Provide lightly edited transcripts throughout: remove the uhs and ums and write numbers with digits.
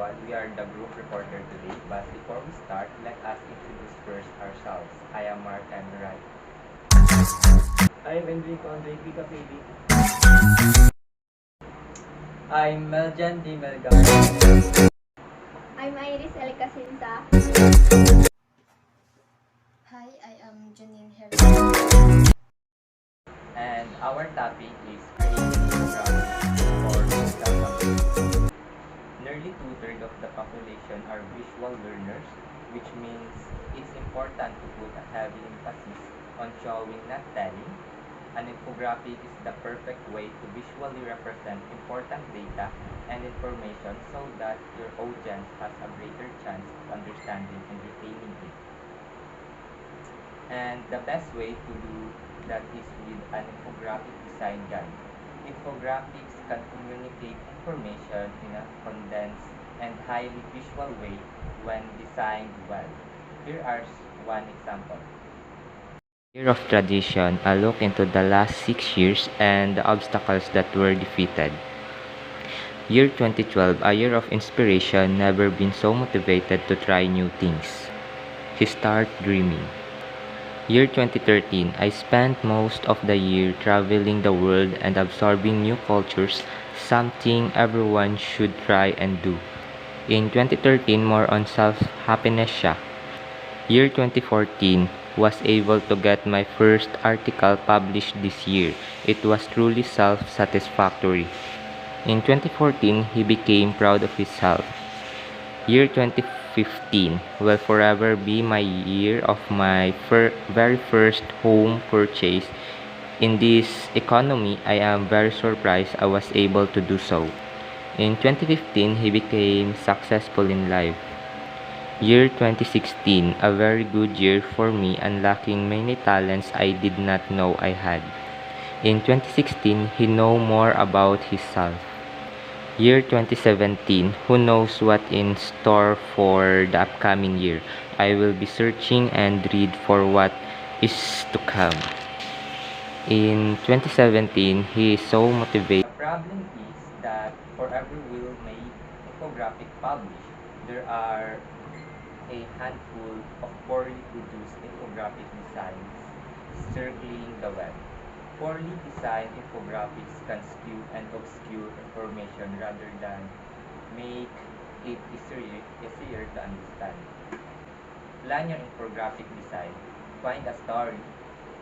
everyone. We are the group reporter today, but before we start, let us introduce first ourselves. I am Mark and right. I am Enrico Andre Picapili. I'm Meljan D. Melgar. I'm Iris El Casinta. Hi, I am Janine Herrera. And our topic is creating infographics for digital communities. Nearly two-thirds of the population are visual learners, which means it's important to put a heavy emphasis on showing, not telling. An infographic is the perfect way to visually represent important data and information so that your audience has a greater chance of understanding and retaining it. And the best way to do that is with an infographic design guide. Infographics can communicate information in a condensed and highly visual way when designed well. Here are one example. Year of tradition, a look into the last 6 years and the obstacles that were defeated. Year 2012, a year of inspiration, never been so motivated to try new things. He started dreaming. Year 2013, I spent most of the year traveling the world and absorbing new cultures, something everyone should try and do. In 2013, more on self-happiness siya. Year 2014, was able to get my first article published this year. It was truly self-satisfactory. In 2014, he became proud of himself. Year 2015 will forever be my year of my very first home purchase. In this economy, I am very surprised I was able to do so. In 2015, he became successful in life. Year 2016, a very good year for me, unlocking many talents I did not know I had. In 2016, he know more about himself. Year 2017, who knows what in store for the upcoming year. I will be searching and read for what is to come. In 2017, he is so motivated. The problem is that for every well-made infographic published, there are a handful of poorly produced infographic designs circling the web. Poorly designed infographics can skew and obscure information rather than make it easier to understand. Plan your infographic design. Find a story.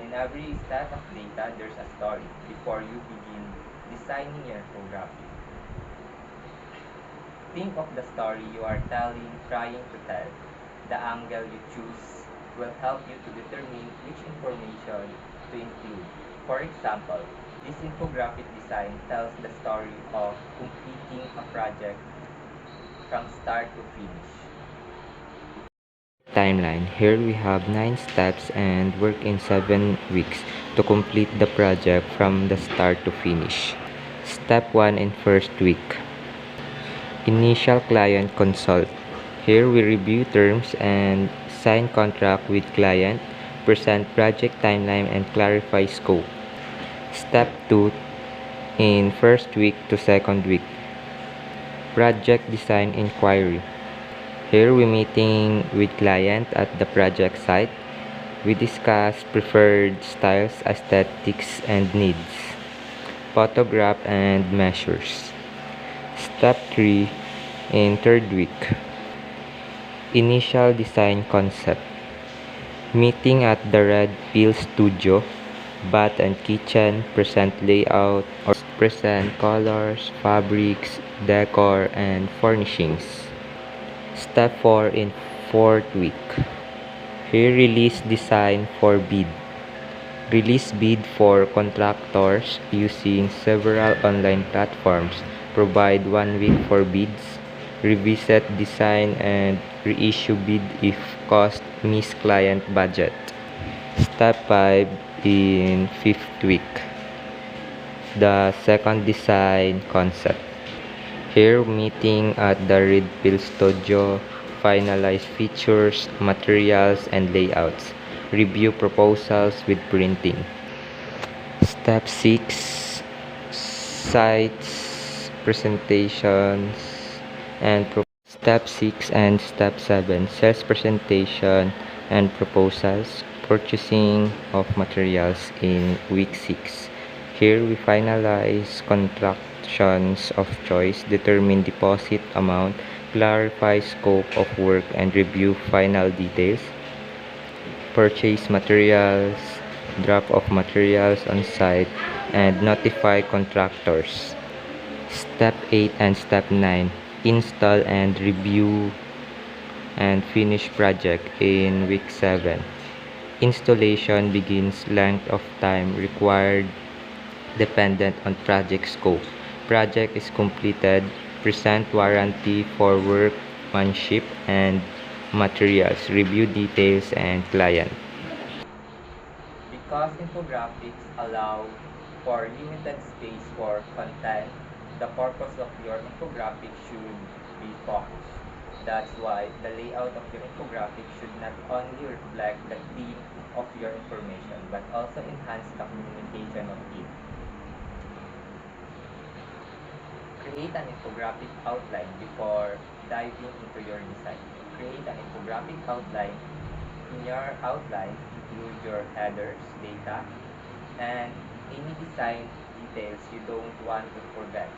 In every set of data, there's a story before you begin designing your infographic. Think of the story you are trying to tell. The angle you choose will help you to determine which information to include. For example, this infographic design tells the story of completing a project from start to finish. Timeline. Here we have 9 steps and work in 7 weeks to complete the project from the start to finish. Step 1 in first week. Initial client consult. Here we review terms and sign contract with client, present project timeline and clarify scope. Step 2 in first week to second week. Project design inquiry. Here we meeting with client at the project site. We discuss preferred styles, aesthetics and needs. Photograph and measures. Step 3 in third week. Initial design concept. Meeting at the Red Pill Studio, bath and kitchen, present layout or present colors, fabrics, decor, and furnishings. Step 4 in fourth week. Here release design for bid. Release bid for contractors using several online platforms. Provide 1 week for bids. Revisit design and reissue bid if cost miss client budget. Step 5 in fifth week. The second design concept. Here meeting at the Red Pill Studio, finalize features, materials, and layouts. Review proposals with printing. Step 6 sites, presentations, and Step 6 and Step 7, sales presentation and proposals, purchasing of materials in week 6. Here we finalize contractions of choice, determine deposit amount, clarify scope of work and review final details, purchase materials, drop off materials on site, and notify contractors. Step 8 and Step 9, install and review and finish project in week 7. Installation begins, length of time required dependent on project scope. Project is completed, present warranty for workmanship and materials, review details and client. Because infographics allow for limited space for content, the purpose of your infographic should be focused. That's why the layout of your infographic should not only reflect the theme of your information, but also enhance the communication of it. Create an infographic outline before diving into your design. Create an infographic outline. In your outline, include your headers, data, and any design details you don't want to forget.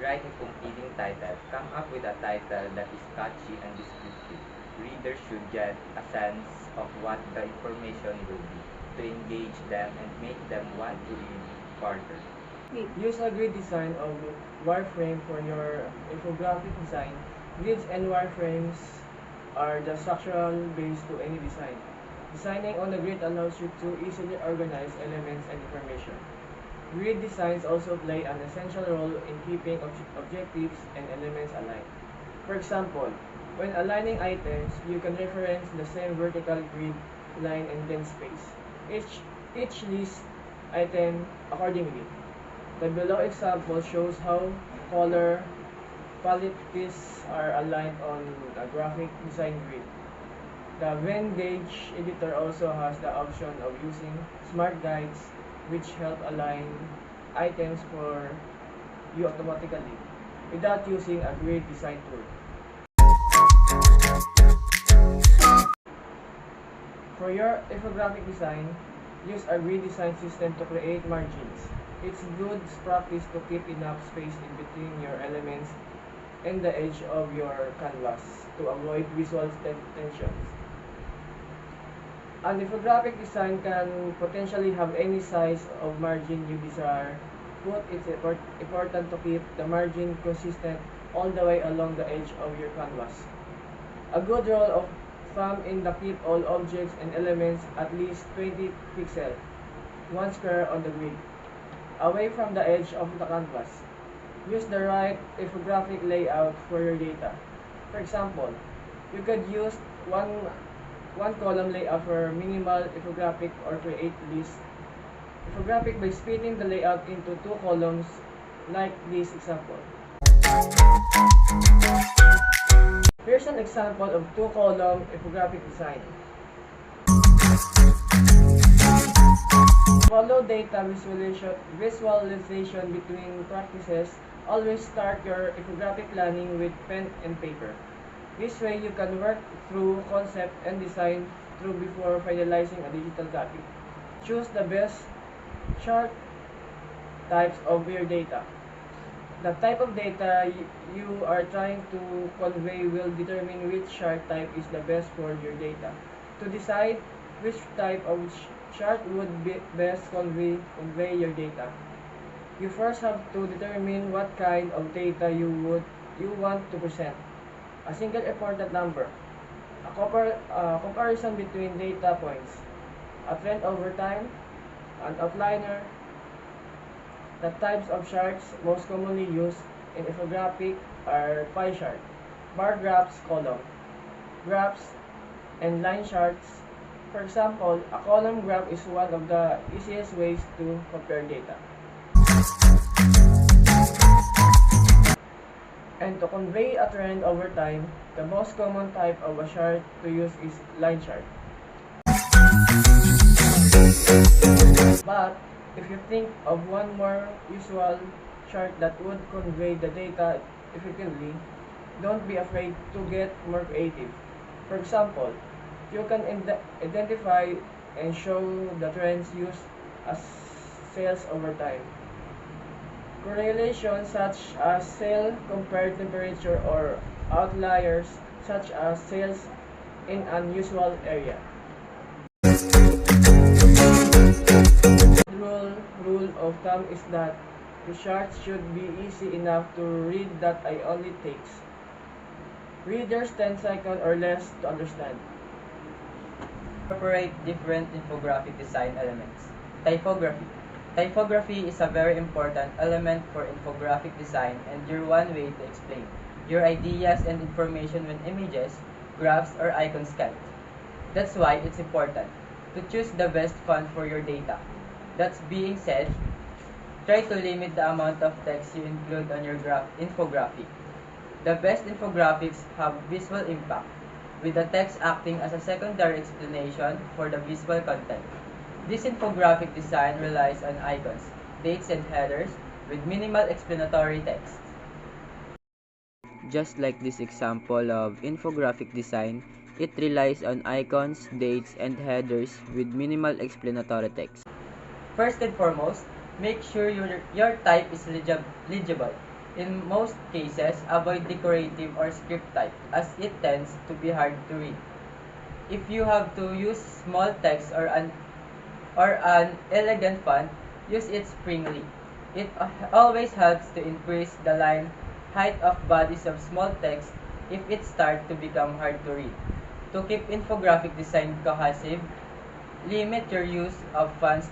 Write a compelling title. Come up with a title that is catchy and descriptive. Readers should get a sense of what the information will be to engage them and make them want to read further. Use a grid design of wireframe for your infographic design. Grids and wireframes are the structural base to any design. Designing on a grid allows you to easily organize elements and information. Grid designs also play an essential role in keeping objectives and elements aligned. For example, when aligning items, you can reference the same vertical grid line and then space. Each list item accordingly. The below example shows how color palettes are aligned on a graphic design grid. The Venngage editor also has the option of using smart guides which help align items for you automatically without using a grid design tool. For your infographic design, use a grid design system to create margins. It's good practice to keep enough space in between your elements and the edge of your canvas to avoid visual tensions. An infographic design can potentially have any size of margin you desire, but it's important to keep the margin consistent all the way along the edge of your canvas. A good rule of thumb is to keep all objects and elements at least 20 pixels, 1 square on the grid, away from the edge of the canvas. Use the right infographic layout for your data. For example, you could use one column layout for minimal infographic or create list infographic by splitting the layout into 2 columns like this example. Here's an example of 2-column infographic design. Follow data visualization between practices. Always start your infographic planning with pen and paper. This way you can work through concept and design through before finalizing a digital copy. Choose the best chart types of your data. The type of data you are trying to convey will determine which chart type is the best for your data. To decide which type of chart would best convey your data, you first have to determine what kind of data you want to present. A single important number, a comparison between data points, a trend over time, an outliner. The types of charts most commonly used in infographic are pie chart, bar graphs, column graphs, and line charts. For example, a column graph is one of the easiest ways to compare data. And to convey a trend over time, the most common type of a chart to use is line chart. But if you think of one more usual chart that would convey the data effectively, don't be afraid to get more creative. For example, you can identify and show the trends used as sales over time. Correlations such as sale compared temperature or outliers such as sales in unusual area. Rule of thumb is that the charts should be easy enough to read that I only takes readers 10 seconds or less to understand. Incorporate different infographic design elements. Typography. Typography is a very important element for infographic design and your one way to explain your ideas and information when images, graphs, or icons can't. That's why it's important to choose the best font for your data. That being said, try to limit the amount of text you include on your infographic. The best infographics have visual impact, with the text acting as a secondary explanation for the visual content. This infographic design relies on icons, dates, and headers with minimal explanatory text. Just like this example of infographic design, it relies on icons, dates, and headers with minimal explanatory text. First and foremost, make sure your type is legible. In most cases, avoid decorative or script type as it tends to be hard to read. If you have to use small text or an elegant font, use it sparingly. It always helps to increase the line height of bodies of small text if it starts to become hard to read. To keep infographic design cohesive, limit your use of fonts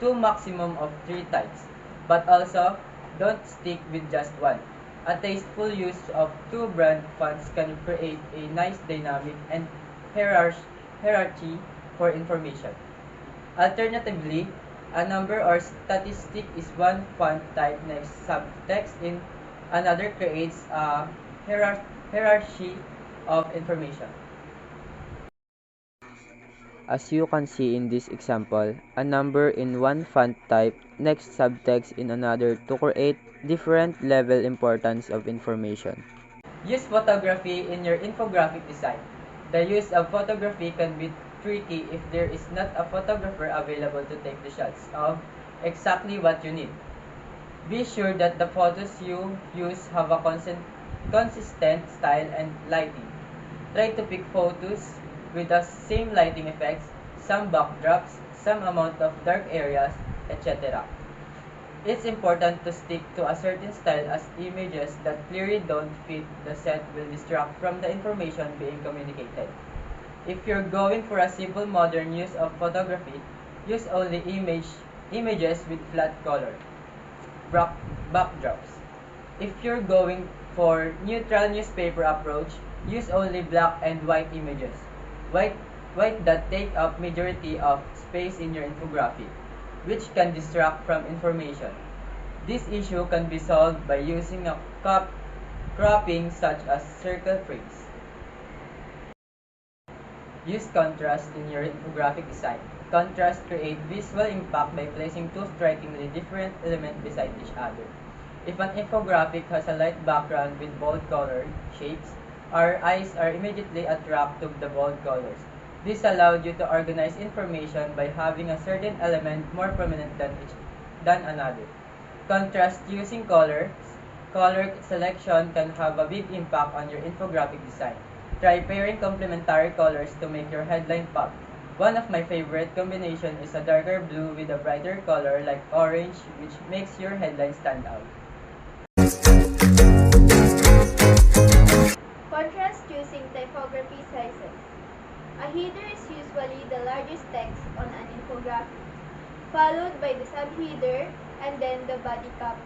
to maximum of 3 types, but also don't stick with just one. A tasteful use of 2 brand fonts can create a nice dynamic and hierarchy for information. Alternatively, a number or statistic is one font type next subtext in another creates a hierarchy of information. As you can see in this example, a number in one font type, next subtext in another to create different level importance of information. Use photography in your infographic design. The use of photography can be tricky if there is not a photographer available to take the shots of exactly what you need. Be sure that the photos you use have a consistent style and lighting. Try to pick photos with the same lighting effects, some backdrops, some amount of dark areas, etc. It's important to stick to a certain style as images that clearly don't fit the set will distract from the information being communicated. If you're going for a simple modern use of photography, use only images with flat color backdrops. If you're going for neutral newspaper approach, use only black and white images. White that take up majority of space in your infographic, which can distract from information. This issue can be solved by using a cropping such as circle frames. Use contrast in your infographic design. Contrast creates visual impact by placing 2 strikingly different elements beside each other. If an infographic has a light background with bold colored shapes, our eyes are immediately attracted to the bold colors. This allowed you to organize information by having a certain element more prominent than another. Contrast using color selection can have a big impact on your infographic design. Try pairing complementary colors to make your headline pop. One of my favorite combination is a darker blue with a brighter color like orange, which makes your headline stand out. Contrast using typography sizes. A header is usually the largest text on an infographic, followed by the subheader and then the body copy.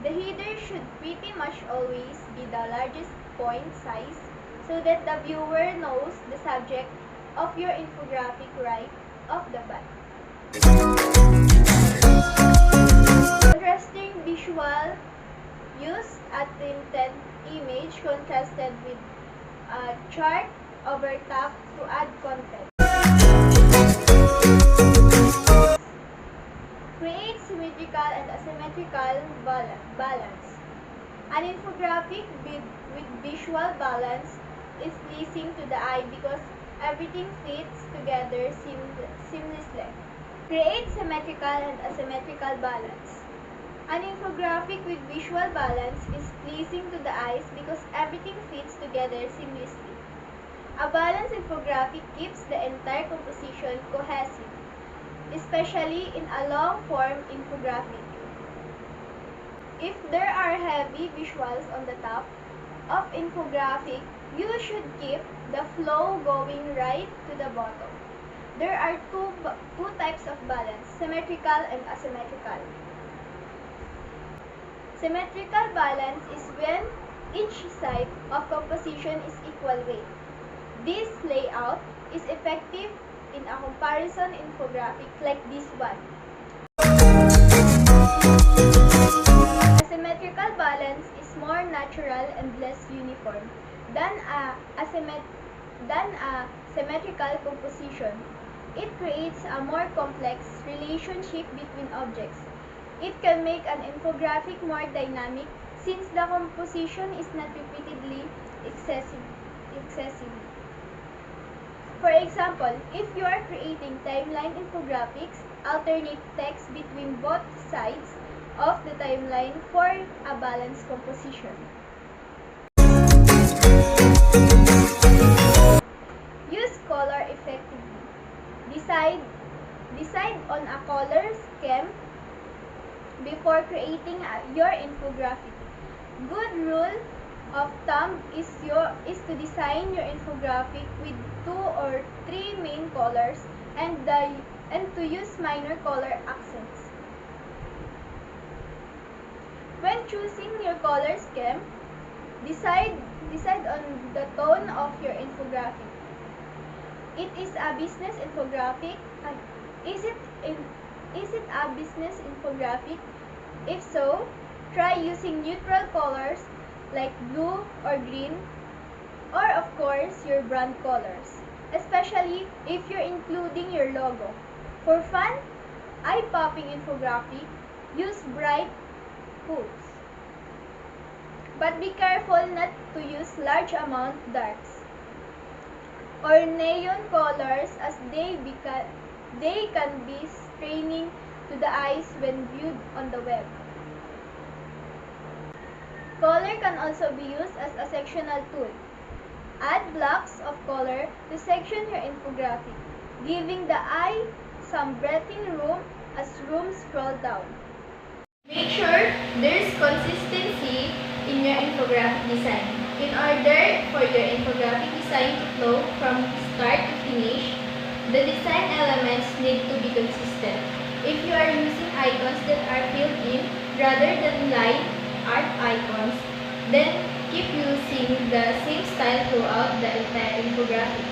The header should pretty much always be the largest point size so that the viewer knows the subject of your infographic right off the bat. Contrasting visual. Use a tinted image contrasted with a chart over top to add context. Create symmetrical and asymmetrical balance. An infographic with visual balance is pleasing to the eye because everything fits together seamlessly. Create symmetrical and asymmetrical balance. An infographic with visual balance is pleasing to the eyes because everything fits together seamlessly. A balanced infographic keeps the entire composition cohesive, especially in a long-form infographic. If there are heavy visuals on the top of infographic, you should keep the flow going right to the bottom. There are two types of balance, symmetrical and asymmetrical. Symmetrical balance is when each side of composition is equal weight. This layout is effective in a comparison infographic like this one. Asymmetrical balance is more natural and less uniform than a symmetrical composition. It creates a more complex relationship between objects. It can make an infographic more dynamic since the composition is not repeatedly excessive. For example, if you are creating timeline infographics, alternate text between both sides of the timeline for a balanced composition. Use color effectively. Decide on a color scheme before creating your infographic. Good rule of thumb is to design your infographic with 2 or 3 main colors and to use minor color accents. When choosing your color scheme, decide on the tone of your infographic. It is a business infographic. Is it a business infographic? If so, try using neutral colors like blue or green, or of course your brand colors, especially if you're including your logo. For fun, eye-popping infographic, use bright hoods. But be careful not to use large amount darks or neon colors as they can be straining to the eyes when viewed on the web. Color can also be used as a sectional tool. Add blocks of color to section your infographic, giving the eye some breathing room as rooms scroll down. Make sure there's consistency in your infographic design. In order for your infographic design to flow from start to finish, the design elements need to be consistent. If you are using icons that are filled in rather than line art icons, then keep using the same style throughout the entire infographic.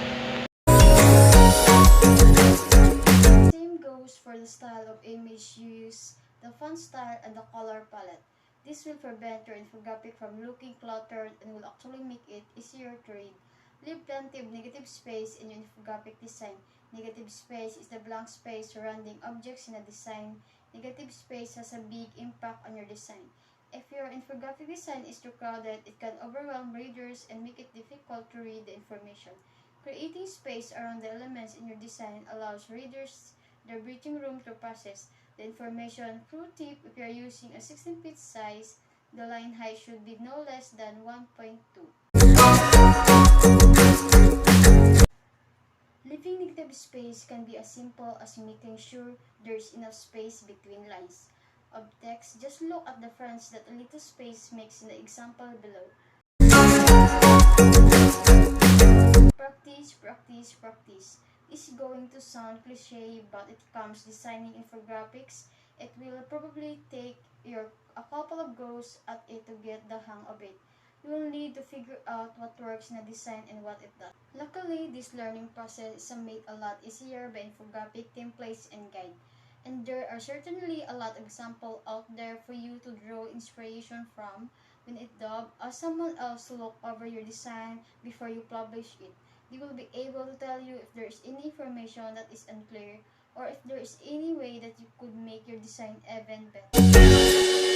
Same goes for the style of image you use, the font style, and the color palette. This will prevent your infographic from looking cluttered and will actually make it easier to read. Leave plenty of negative space in your infographic design. Negative space is the blank space surrounding objects in a design. Negative space has a big impact on your design. If your infographic design is too crowded, it can overwhelm readers and make it difficult to read the information. Creating space around the elements in your design allows readers the breathing room to process the information. Pro tip: if you are using a 16-bit size, the line height should be no less than 1.2. Leaving negative space can be as simple as making sure there's enough space between lines of text. Just look at the fonts that a little space makes in the example below. Practice, practice, practice. This is going to sound cliche, but it comes designing infographics. It will probably take you a couple of goes at it to get the hang of it. You will need to figure out what works in a design and what it does. Luckily, this learning process is made a lot easier by infographic templates and guide. And there are certainly a lot of examples out there for you to draw inspiration from when it does, as someone else look over your design before you publish it. They will be able to tell you if there is any information that is unclear or if there is any way that you could make your design even better.